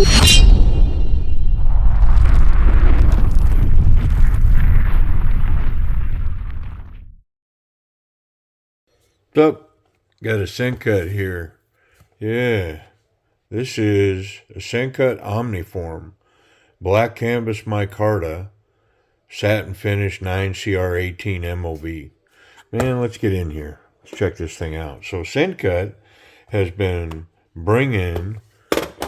What's up? Got a Sencut here. Yeah, this is a Sencut Omniform. Black canvas micarta, satin finish 9CR18 MOV. Man, let's get in here. Let's check this thing out. So Sencut has been bringing,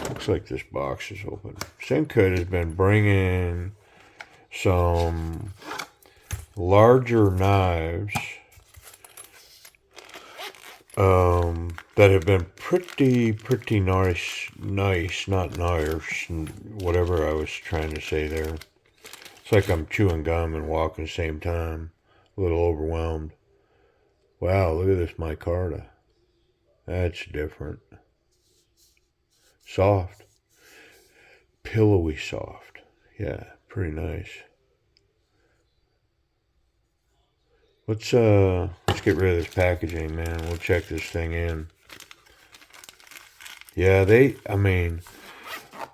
looks like this box is open. Sencut has been bringing some larger knives that have been pretty nice, not nice, whatever I was trying to say there. It's like I'm chewing gum and walking at the same time. A little overwhelmed. Wow, look at this micarta. That's different. Soft. Pillowy soft. Yeah, pretty nice. Let's get rid of this packaging, man. We'll check this thing in. Yeah,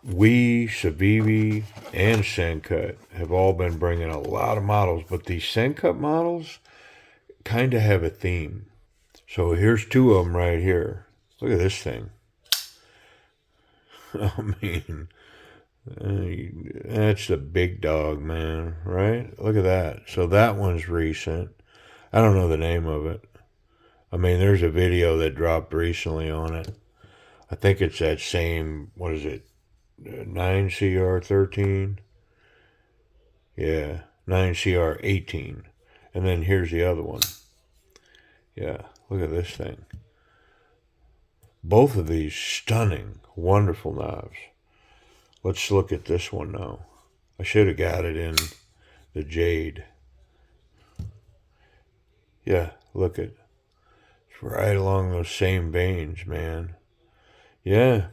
we, Civivi, and Sencut have all been bringing a lot of models, but these Sencut models kind of have a theme. So here's two of them right here. Look at this thing. That's the big dog, man, right? Look at that. So that one's recent. I don't know the name of it. There's a video that dropped recently on it. I think it's that same, what is it, 9CR13? Yeah, 9CR18. And then here's the other one. Yeah, look at this thing. Both of these stunning, wonderful knives. Let's look at this one now. I should have got it in the jade. Yeah, look at it. It's right along those same veins, man. Yeah.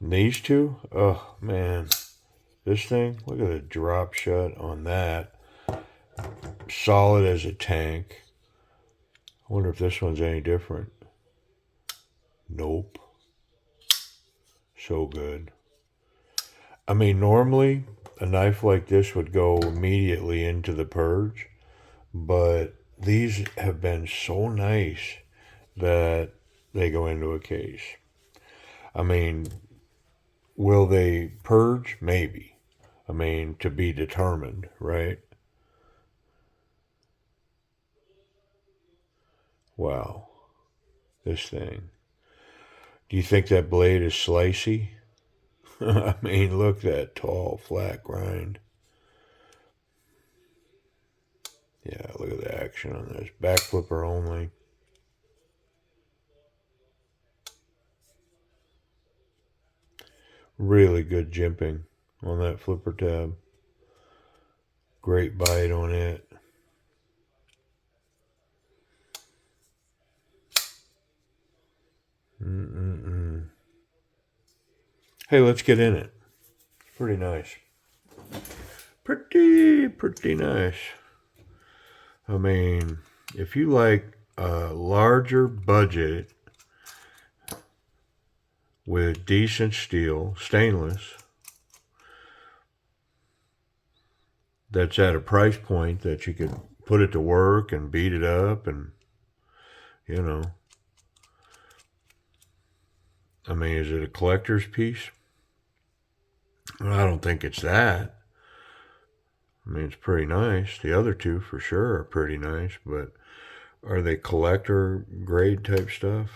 And these two, oh man. This thing, look at the drop shut on that. Solid as a tank. I wonder if this one's any different. Nope. So good. Normally a knife like this would go immediately into the purge, but these have been so nice that they go into a case. Will they purge? Maybe. To be determined, right? Wow. This thing. Do you think that blade is slicey? Look at that tall, flat grind. Yeah, look at the action on this. Back flipper only. Really good jimping on that flipper tab. Great bite on it. Hey, let's get in it. Pretty nice. Pretty nice. If you like a larger budget with decent steel, stainless, that's at a price point that you could put it to work and beat it up and, is it a collector's piece? I don't think it's that. It's pretty nice. The other two for sure are pretty nice, but are they collector grade type stuff?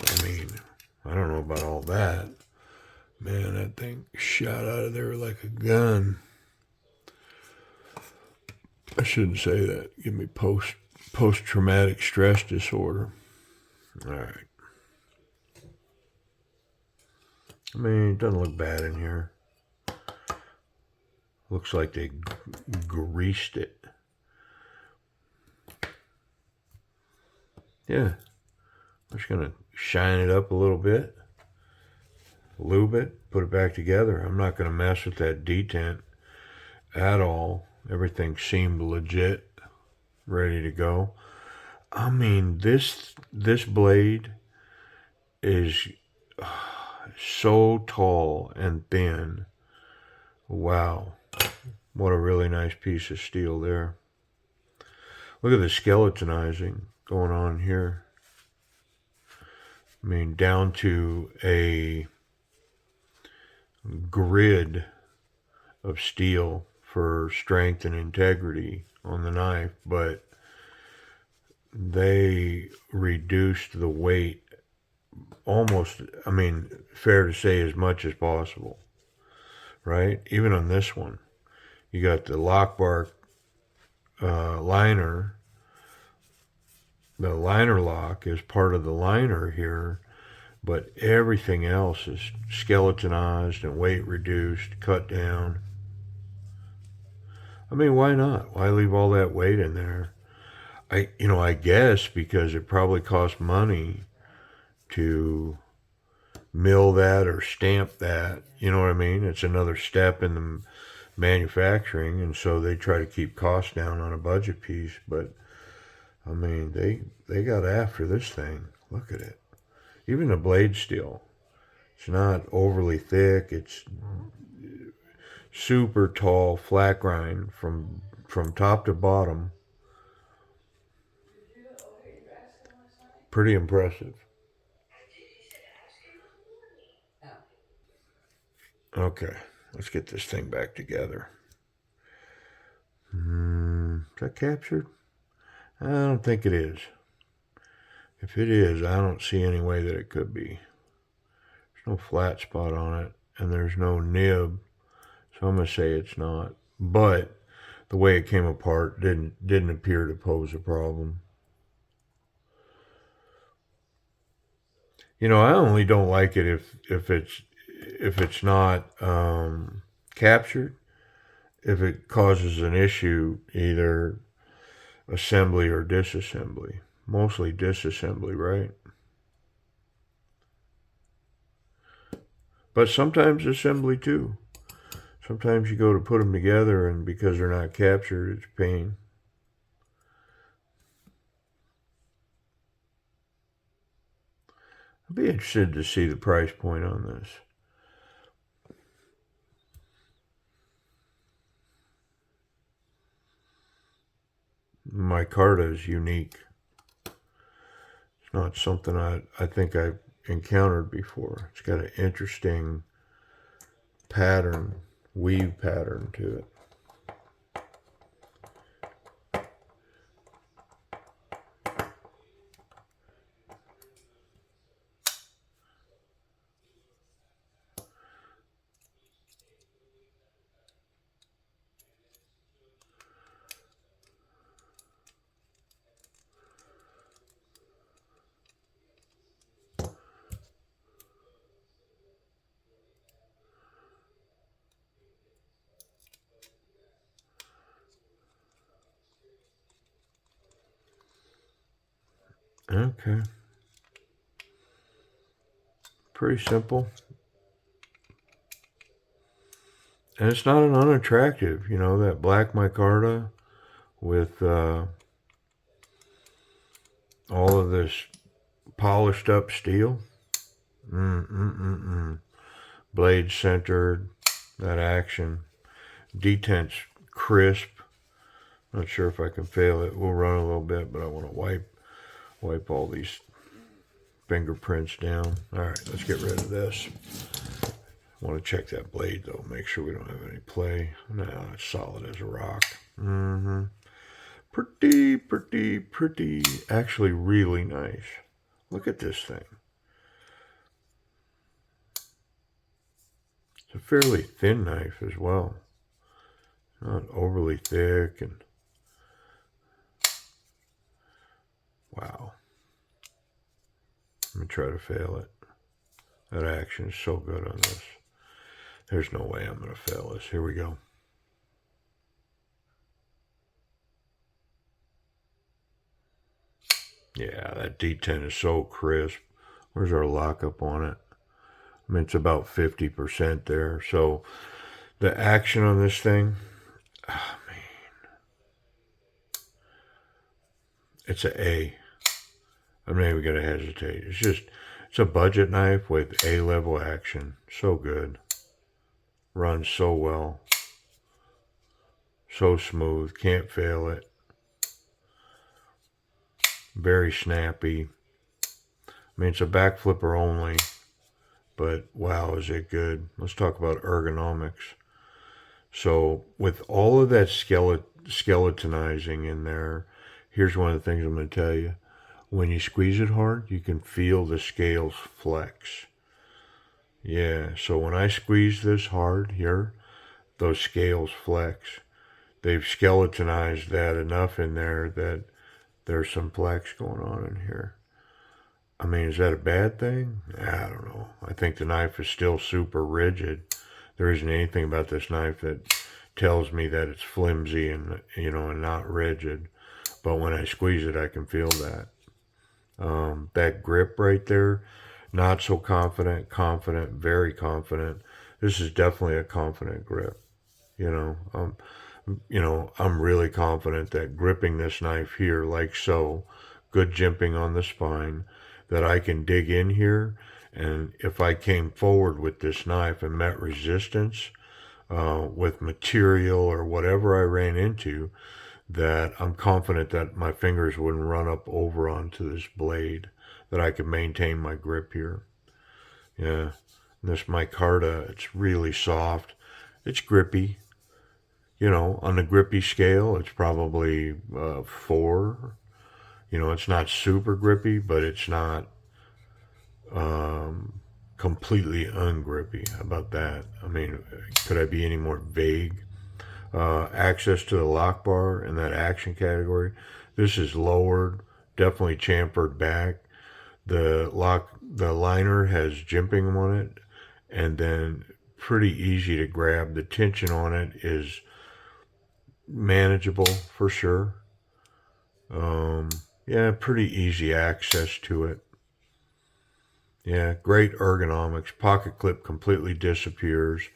I don't know about all that. Man, that thing shot out of there like a gun. I shouldn't say that. Give me post-traumatic stress disorder. All right. It doesn't look bad in here. Looks like they greased it. Yeah. I'm just going to shine it up a little bit. Lube it. Put it back together. I'm not going to mess with that detent at all. Everything seemed legit. Ready to go. This blade is So tall and thin. Wow. What a really nice piece of steel there. Look at the skeletonizing going on here. I mean, down to a grid of steel for strength and integrity on the knife, but they reduced the weight almost, I mean, fair to say, as much as possible, right? Even on this one, you got the lockbar liner. The liner lock is part of the liner here, but everything else is skeletonized and weight reduced, cut down. I mean, why not? Why leave all that weight in there? I guess because it probably costs money to mill that or stamp that. You know what I mean? It's another step in the manufacturing, and so they try to keep costs down on a budget piece. But I mean, they got after this thing. Look at it. Even the blade steel. It's not overly thick. It's super tall, flat grind from top to bottom. Pretty impressive. Okay, let's get this thing back together. Is that captured? I don't think it is. If it is, I don't see any way that it could be. There's no flat spot on it, and there's no nib, so I'm gonna say it's not. But the way it came apart didn't appear to pose a problem. I only don't like it if it's not captured. If it causes an issue, either assembly or disassembly. Mostly disassembly, right? But sometimes assembly too. Sometimes you go to put them together, and because they're not captured, it's a pain. I'd be interested to see the price point on this. Micarta is unique. It's not something I think I've encountered before. It's got an interesting pattern, weave pattern to it. Okay. Pretty simple. And it's not an unattractive, that black micarta with all of this polished up steel. Blade centered, that action. Detent's crisp. Not sure if I can fail it. We'll run a little bit, but I want to wipe all these fingerprints down. All right, let's get rid of this. I want to check that blade though. Make sure we don't have any play. No, it's solid as a rock. Pretty. Actually, really nice. Look at this thing. It's a fairly thin knife as well. Not overly thick and wow. Let me try to fail it. That action is so good on this. There's no way I'm going to fail this. Here we go. Yeah, that D10 is so crisp. Where's our lockup on it? I mean, it's about 50% there. So the action on this thing, oh man, it's an A. I'm not even going to hesitate. It's just, It's a budget knife with A-level action. So good. Runs so well. So smooth. Can't fail it. Very snappy. I mean, it's a back flipper only. But wow, is it good. Let's talk about ergonomics. So with all of that skeletonizing in there, here's one of the things I'm going to tell you. When you squeeze it hard, you can feel the scales flex. Yeah, so when I squeeze this hard here, those scales flex. They've skeletonized that enough in there that there's some flex going on in here. I mean, is that a bad thing? I don't know. I think the knife is still super rigid. There isn't anything about this knife that tells me that it's flimsy and, and not rigid. But when I squeeze it, I can feel that. That grip right there, not so confident, very confident. This is definitely a confident grip. I'm really confident that gripping this knife here like so, good jimping on the spine, that I can dig in here, and if I came forward with this knife and met resistance with material or whatever I ran into, that I'm confident that my fingers wouldn't run up over onto this blade, that I could maintain my grip here. Yeah, and this micarta, it's really soft. It's grippy. On the grippy scale, it's probably 4. It's not super grippy, but it's not completely ungrippy. How about that? I mean, could I be any more vague? Access to the lock bar in that action category. This is lowered, definitely chamfered back. The liner has jimping on it, and then pretty easy to grab. The tension on it is manageable for sure. Yeah, pretty easy access to it. Yeah, great ergonomics. Pocket clip completely disappears.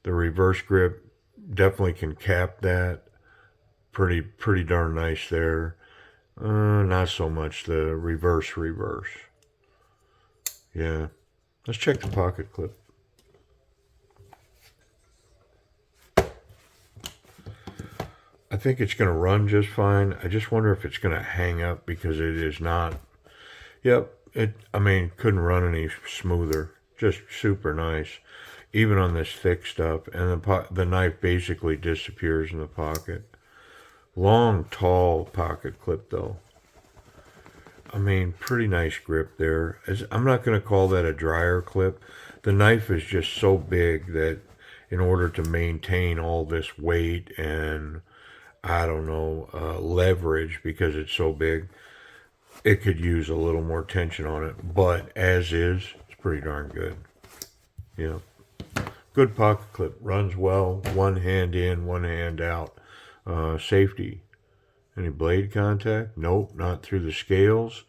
The reverse grip definitely can cap that. Pretty darn nice there. Not so much the reverse. Yeah. Let's check the pocket clip. I think it's going to run just fine. I just wonder if it's going to hang up because it is not. Yep. Couldn't run any smoother. Just super nice. Even on this thick stuff. And the knife basically disappears in the pocket. Long, tall pocket clip, though. Pretty nice grip there. I'm not going to call that a dryer clip. The knife is just so big that in order to maintain all this weight and, I don't know, leverage, because it's so big, it could use a little more tension on it. But as is, it's pretty darn good. Yeah. Good pocket clip. Runs well. One hand in, one hand out. Safety. Any blade contact? Nope, not through the scales.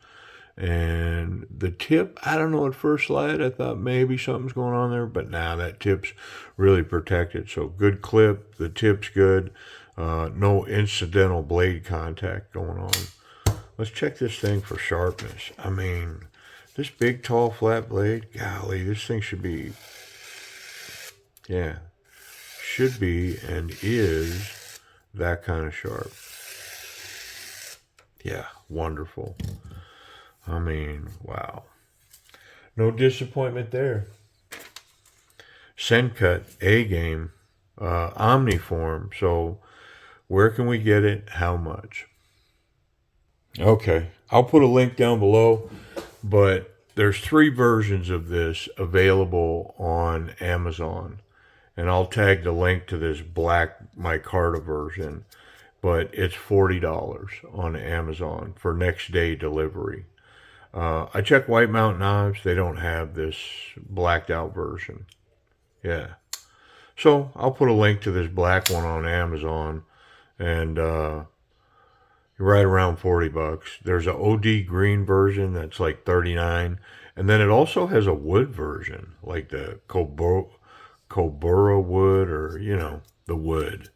And the tip, I don't know, at first light, I thought maybe something's going on there, but now that tip's really protected. So good clip, the tip's good. No incidental blade contact going on. Let's check this thing for sharpness. This big, tall, flat blade, golly, this thing should be, yeah, should be and is that kind of sharp. Yeah, wonderful. Wow. No disappointment there. Sencut A-game, Omniform. So where can we get it? How much? Okay, I'll put a link down below, but there's 3 versions of this available on Amazon. And I'll tag the link to this black micarta version. But it's $40 on Amazon for next day delivery. I checked White Mountain Knives. They don't have this blacked out version. Yeah. So I'll put a link to this black one on Amazon. And you're right around $40. There's an OD green version that's like $39. And then it also has a wood version, like the Kobura wood, or, the wood.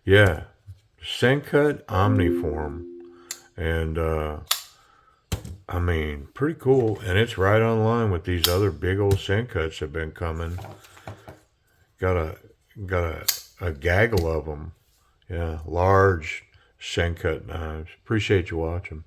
Yeah, Sencut Omniform, and I mean, pretty cool. And it's right on line with these other big old Sencuts that have been coming. Got a gaggle of them. Yeah, large Sencut knives. Appreciate you watching.